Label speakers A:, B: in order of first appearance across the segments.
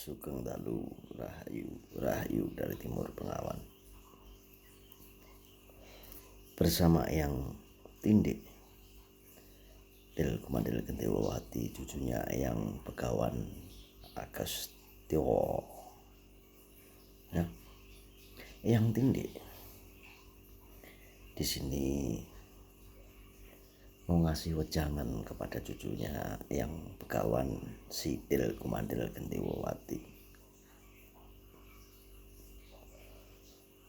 A: Sugeng Dalu Rahayu Rahayu dari Timur Bengawan. Bersama Eyang Tindik Del Kumandel Gentewawati, cucunya Eyang Begawan Agastyo. Ya, Eyang Tindik di sini mau ngasih wejangan kepada cucunya yang Begawan si Del Kumandel Gentewawati.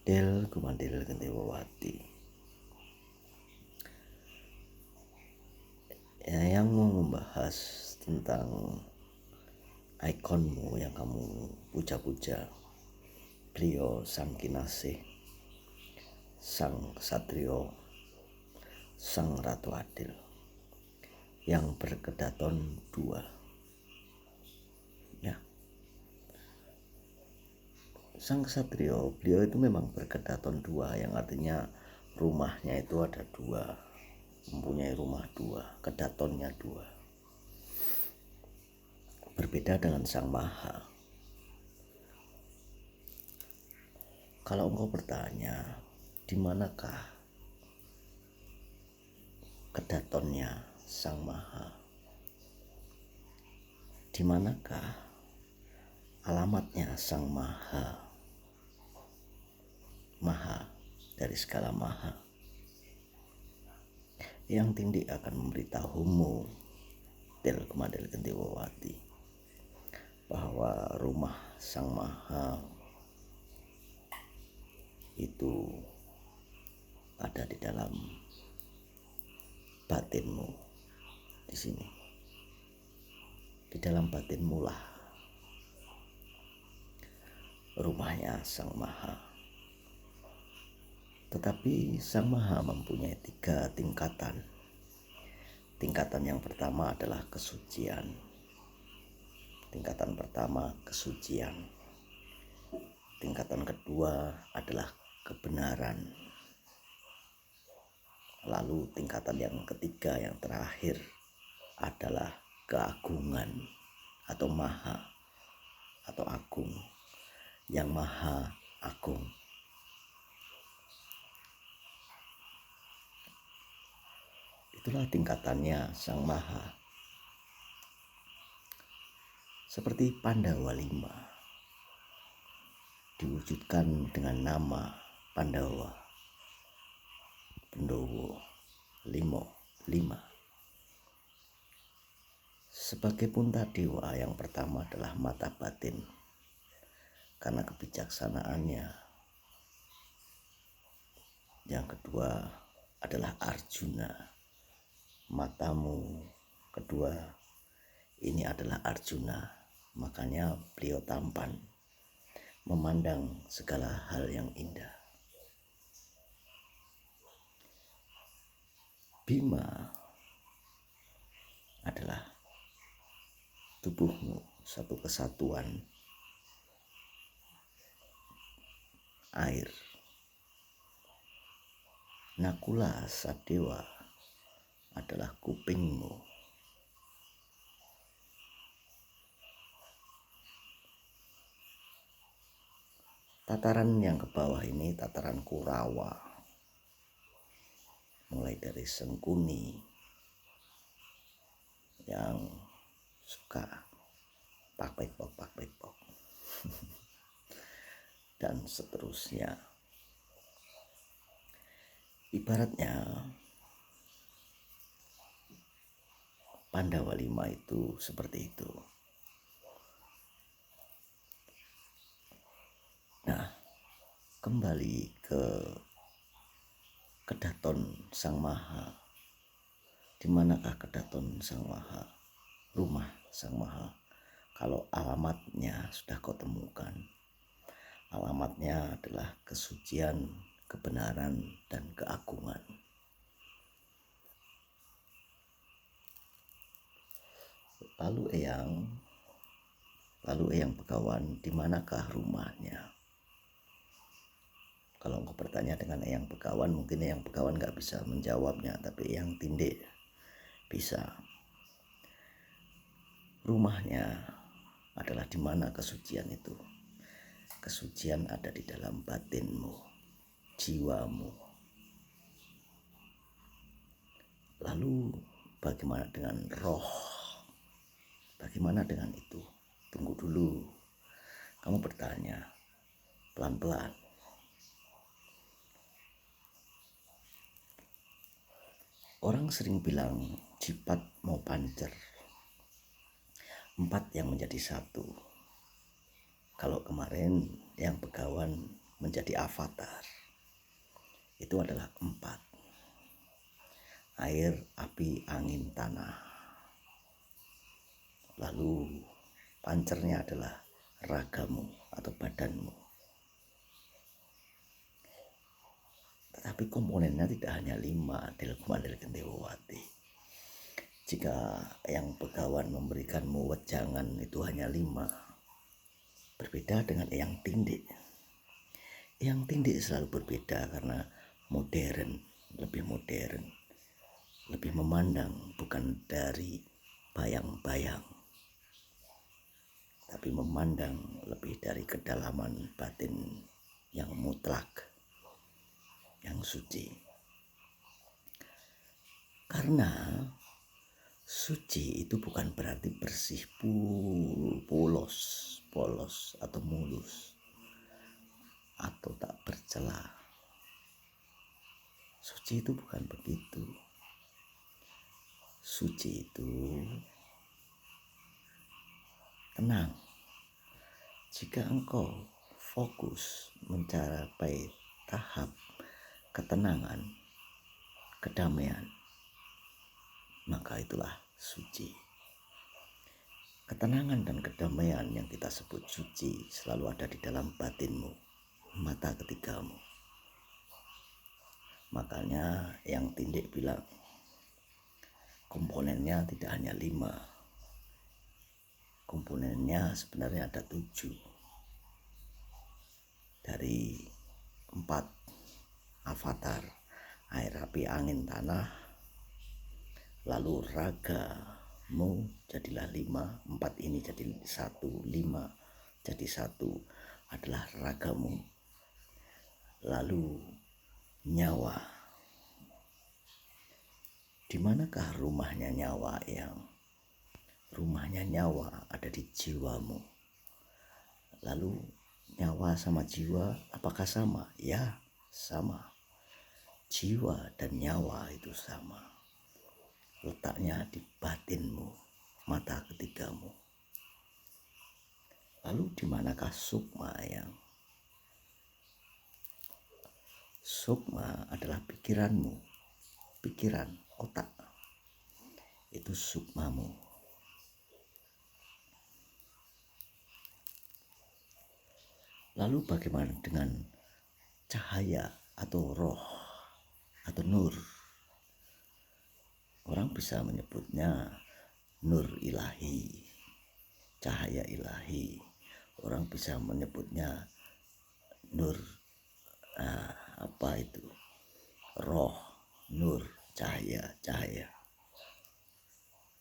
A: Del Kumandel Gentewawati, yang mau membahas tentang ikonmu yang kamu puja-puja. Beliau sang kinasih, sang satrio, sang ratu adil yang berkedaton dua. Ya, sang satrio, beliau itu memang berkedaton dua, yang artinya rumahnya itu ada dua, mempunyai rumah dua, kedatonnya dua. Berbeda dengan sang maha. Kalau engkau bertanya, di manakah kedatonnya sang maha? Di manakah alamatnya sang maha? Maha dari segala maha. Yang Tindik akan memberitahumu, Del Kumandel Gentewawati, bahwa rumah sang maha itu ada di dalam batinmu. Di sini, di dalam batinmu lah rumahnya sang maha. Tetapi sang maha mempunyai 3 tingkatan. Tingkatan yang pertama adalah kesucian. Tingkatan pertama kesucian. Tingkatan kedua adalah kebenaran. Lalu tingkatan yang ketiga, yang terakhir, adalah keagungan atau maha atau agung, yang maha agung. Itulah tingkatannya sang maha. Seperti Pandawa 5 diwujudkan dengan nama Pandawa Pendowo Limo 5. Sebagai Puntadewa, yang pertama adalah mata batin karena kebijaksanaannya. Yang kedua adalah Arjuna, matamu kedua ini adalah Arjuna, makanya beliau tampan memandang segala hal yang indah. Bima adalah tubuhmu, satu kesatuan air. Nakula Sadewa adalah kupingmu. Tataran yang ke bawah ini tataran Kurawa, mulai dari Sengkuni yang suka pak-pek-pok dan seterusnya. Ibaratnya Pandawa 5 itu seperti itu. Nah, kembali ke kedaton sang maha. Di manakah kedaton sang maha? Rumah sang maha. Kalau alamatnya sudah kau temukan, alamatnya adalah kesucian, kebenaran, dan keagungan. Lalu Eyang Begawan, di manakah rumahnya? Kalau engkau bertanya dengan Eyang Begawan, mungkin Eyang Begawan gak bisa menjawabnya, tapi Eyang Tindik bisa. Rumahnya adalah di mana kesucian itu. Kesucian ada di dalam batinmu, jiwamu. Lalu bagaimana dengan roh? Bagaimana dengan itu? Tunggu dulu. Kamu bertanya pelan-pelan. Orang sering bilang jipat mau pancer, 4 yang menjadi 1. Kalau kemarin yang Begawan menjadi avatar, itu adalah 4. Air, api, angin, tanah. Lalu pancernya adalah ragamu atau badanmu. Tetapi komponennya tidak hanya 5 Delkumadel Gendewati. Jika yang Begawan memberikanmu wejangan itu hanya 5, berbeda dengan Eyang Tindik. Eyang Tindik selalu berbeda karena modern, lebih memandang bukan dari bayang-bayang, tapi memandang lebih dari kedalaman batin yang mutlak, yang suci. Karena suci itu bukan berarti bersih, polos atau mulus atau tak bercela. Suci itu bukan begitu. Suci itu tenang. Jika engkau fokus mencapai tahap ketenangan, kedamaian, maka itulah suci. Ketenangan dan kedamaian yang kita sebut suci selalu ada di dalam batinmu, mata ketigamu. Makanya yang Tindik bilang komponennya tidak hanya 5, komponennya sebenarnya ada 7. Dari 4 avatar, air, api, angin, tanah. Lalu ragamu jadilah 5, 4 ini jadi 1, 5 jadi 1 adalah ragamu. Lalu nyawa. Di manakah rumahnya nyawa? Yang rumahnya nyawa ada di jiwamu. Lalu nyawa sama jiwa apakah sama? Ya, sama. Jiwa dan nyawa itu sama. Letaknya di batinmu, mata ketigamu. Lalu di manakah sukma? Yang sukma adalah pikiranmu, pikiran, otak. Itu sukmamu. Lalu bagaimana dengan cahaya atau roh atau nur? Orang bisa menyebutnya nur ilahi, cahaya ilahi. Orang bisa menyebutnya nur roh, nur, cahaya.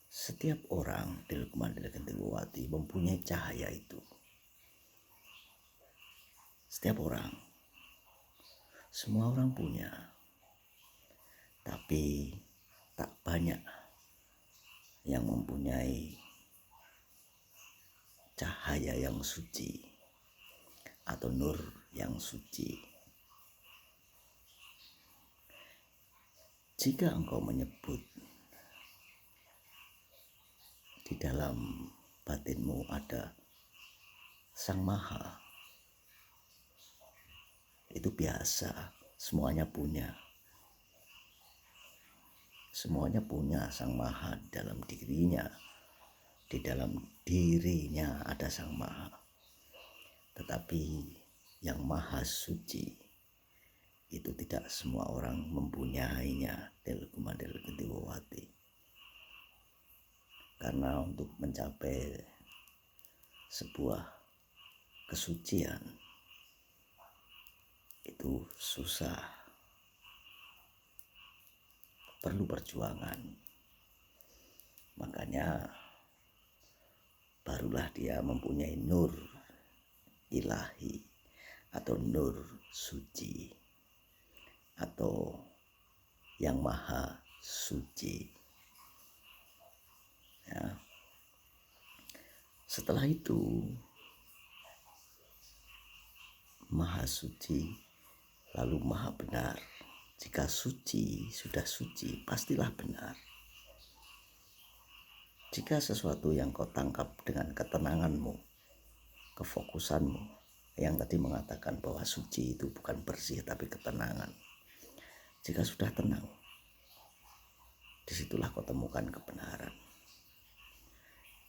A: Setiap orang di Delkumadel Gendewati mempunyai cahaya itu. Setiap orang, semua orang punya, tapi tak banyak yang mempunyai cahaya yang suci atau nur yang suci. Jika engkau menyebut di dalam batinmu ada Sang Maha, itu biasa, semuanya punya. Semuanya punya Sang Maha di dalam dirinya. Di dalam dirinya ada Sang Maha. Tetapi yang Maha Suci itu tidak semua orang mempunyainya. Delkumadel Gendewati. Karena untuk mencapai sebuah kesucian itu susah, perlu perjuangan. Makanya barulah dia mempunyai nur ilahi atau nur suci atau yang maha suci. Ya. Setelah itu maha suci lalu maha benar. Jika suci sudah suci, pastilah benar. Jika sesuatu yang kau tangkap dengan ketenanganmu, kefokusanmu, yang tadi mengatakan bahwa suci itu bukan bersih tapi ketenangan. Jika sudah tenang, disitulah kau temukan kebenaran.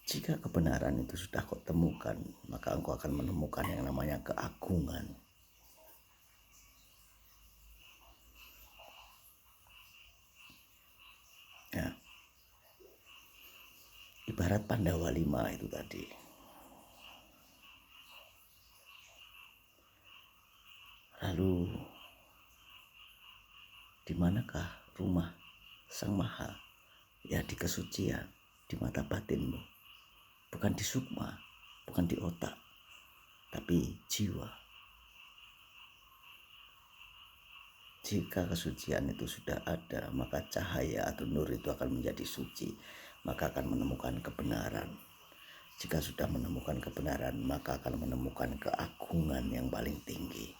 A: Jika kebenaran itu sudah kau temukan, maka engkau akan menemukan yang namanya keagungan. Ya. Ibarat Pandawa 5 itu tadi. Lalu di manakah rumah Sang Maha? Ya di kesucian, di mata batinmu. Bukan di sukma, bukan di otak, tapi jiwa. Jika kesucian itu sudah ada, maka cahaya atau nur itu akan menjadi suci, maka akan menemukan kebenaran. Jika sudah menemukan kebenaran, maka akan menemukan keagungan yang paling tinggi.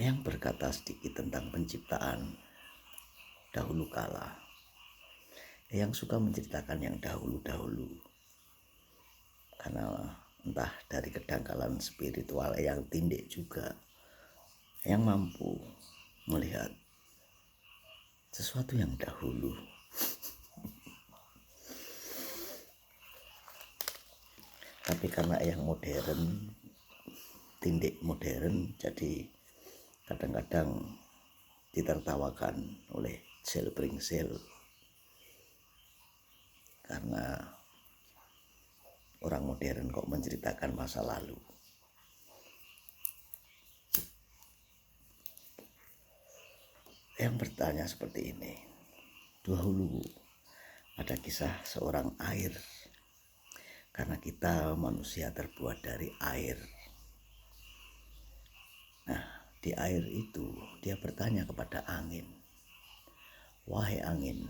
A: Yang berkata sedikit tentang penciptaan dahulu kala, yang suka menceritakan yang dahulu-dahulu, karena entah dari kedangkalan spiritual yang tindik juga, yang mampu melihat sesuatu yang dahulu. Tapi karena yang modern, tindik modern, jadi kadang-kadang ditertawakan oleh sel bring sel, karena orang modern kok menceritakan masa lalu. Yang bertanya seperti ini, dahulu ada kisah seorang air, karena kita manusia terbuat dari air. Nah, di air itu dia bertanya kepada angin, wahai angin,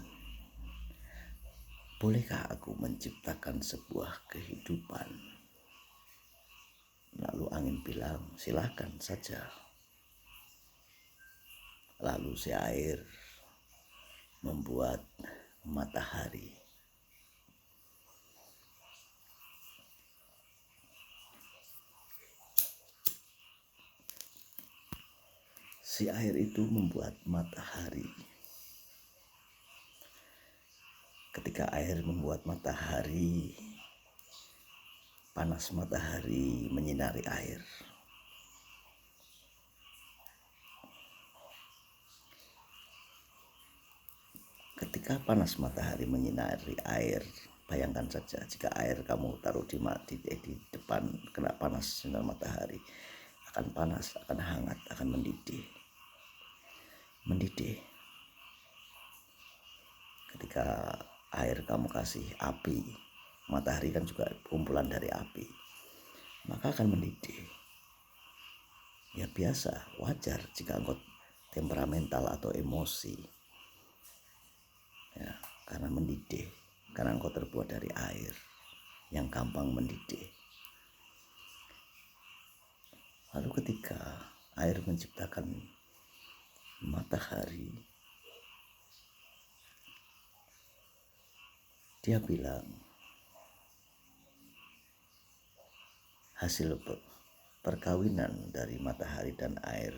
A: bolehkah aku menciptakan sebuah kehidupan? Lalu angin bilang, silakan saja. Lalu si air membuat matahari. Si air itu membuat matahari. Ketika air membuat matahari, panas matahari menyinari air. Ketika panas matahari menyinari air, bayangkan saja jika air kamu taruh di depan, kena panas sinar matahari, akan panas, akan hangat, akan mendidih. Ketika air kamu kasih api, matahari kan juga kumpulan dari api, maka akan mendidih. Ya biasa, wajar jika engkau temperamental atau emosi, ya, karena mendidih, karena engkau terbuat dari air yang gampang mendidih. Lalu ketika air menciptakan matahari, dia bilang hasil perkawinan dari matahari dan air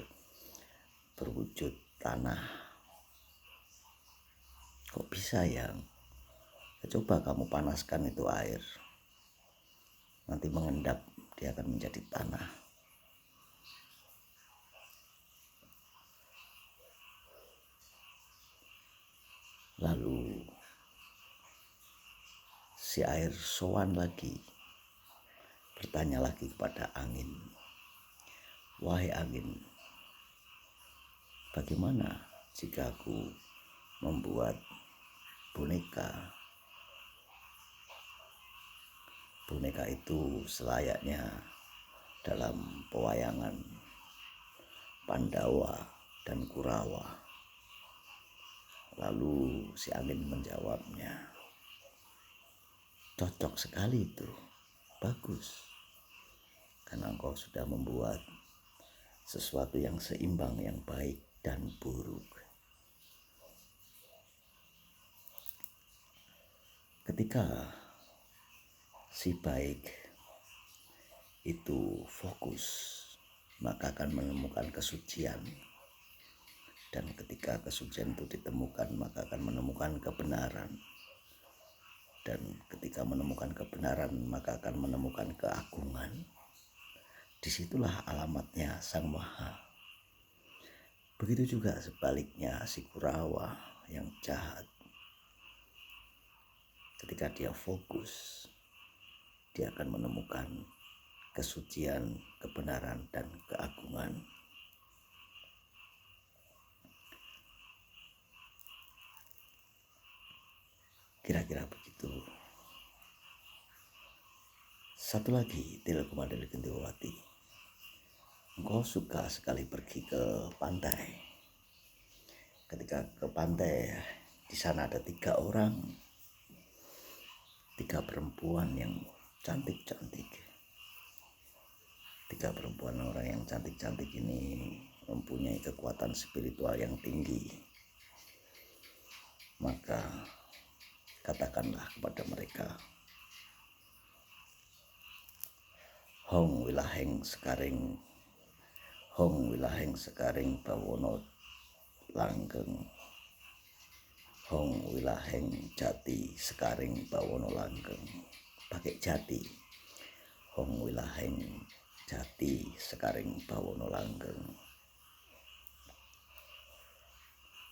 A: berwujud tanah. Kok bisa ya? Coba kamu panaskan itu air, nanti mengendap, dia akan menjadi tanah. Lalu si air sowan lagi, bertanya lagi kepada angin, wahai angin, bagaimana jika aku membuat boneka. Boneka itu selayaknya dalam pewayangan Pandawa dan Kurawa. Lalu si angin menjawabnya, cocok sekali itu, bagus, karena engkau sudah membuat sesuatu yang seimbang, yang baik dan buruk. Ketika si baik itu fokus, maka akan menemukan kesucian. Dan ketika kesucian itu ditemukan, maka akan menemukan kebenaran. Dan ketika menemukan kebenaran, maka akan menemukan keagungan. Disitulah alamatnya Sang Maha. Begitu juga sebaliknya si Kurawa yang jahat. Ketika dia fokus, dia akan menemukan kesucian, kebenaran, dan keagungan. Kira-kira begitu. Satu lagi, Tilkumandeli Gendewati. Engkau suka sekali pergi ke pantai. Ketika ke pantai, di sana ada 3 orang, 3 perempuan yang cantik-cantik. 3 perempuan orang yang cantik-cantik ini mempunyai kekuatan spiritual yang tinggi. Maka katakanlah kepada mereka, Hong wilaheng sekaring bawono langgeng. Hong wilaheng jati sekaring bawono langgeng. Pakai jati. Hong wilaheng jati sekaring bawono langgeng.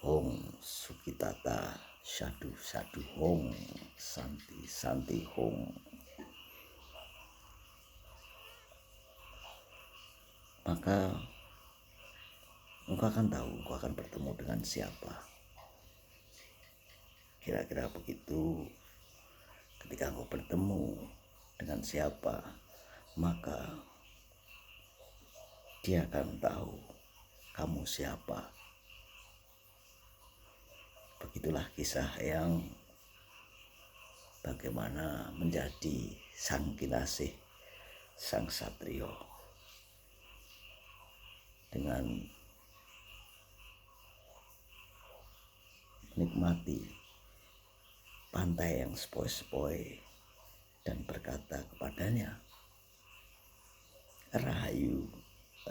A: Hong sukitata sadu hong santi hong. Maka engkau akan tahu engkau akan bertemu dengan siapa. Kira-kira begitu. Ketika engkau bertemu dengan siapa, maka dia akan tahu kamu siapa. Begitulah kisah yang bagaimana menjadi sang kinasih, sang satrio, dengan menikmati pantai yang sepoi-sepoi dan berkata kepadanya, Rahayu,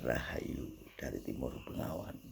A: Rahayu dari Timur Bengawan.